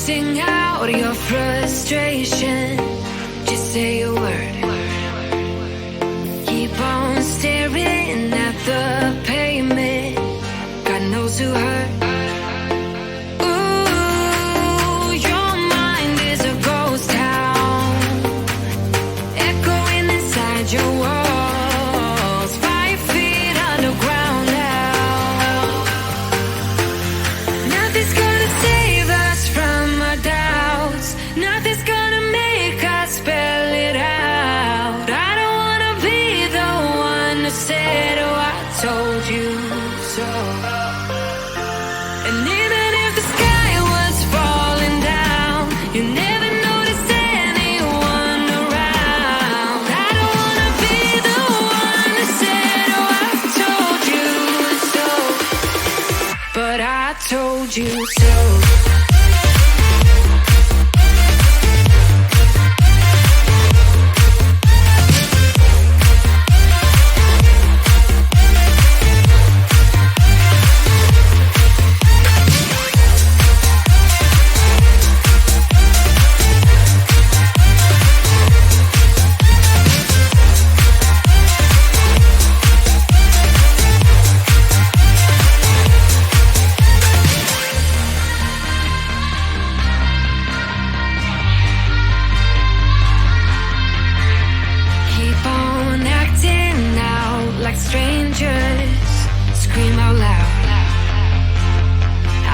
Sing out your frustration. Just say a word. Keep on staring at the pavement. God knows who hurt. Ooh, your mind is a ghost town, echoing inside your walls. 5 feet underground now. Nothing's gonna save us from our doubts. Nothing's gonna make us spell it out. I don't wanna be the one who said, oh, I told you so. And even if the sky was falling down, you never noticed anyone around. I don't wanna be the one who said, oh, I told you so. But I told you so. Keep on acting out like strangers. Scream out loud.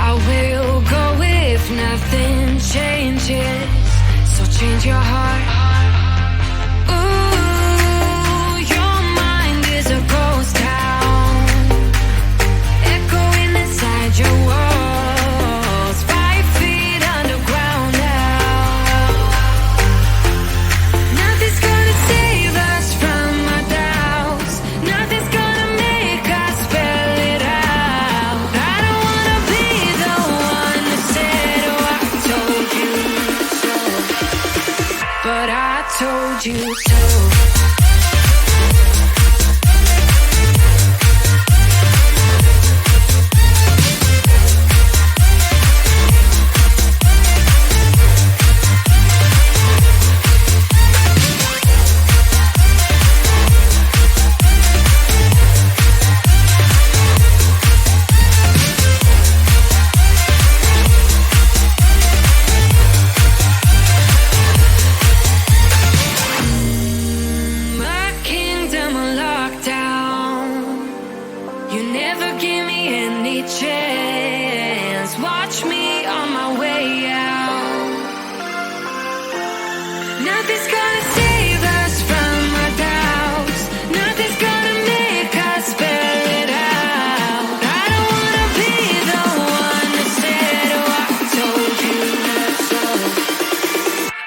I will go if nothing changes. So change your heart. Ooh, your mind is a ghost town, echoing inside your walls. 5 feet underground now. Nothing's gonna save us from our doubts. Nothing's gonna make us spell it out. I don't wanna be the one who said, oh, I told you so. But I told you so. My kingdom on lockdown. You never give me any chance. Watch me on my way out. Nothing's gonna save us from our doubts. Nothing's gonna make us spell it out. I don't wanna be the one who said, oh, I told you so.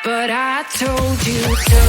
But I told you so.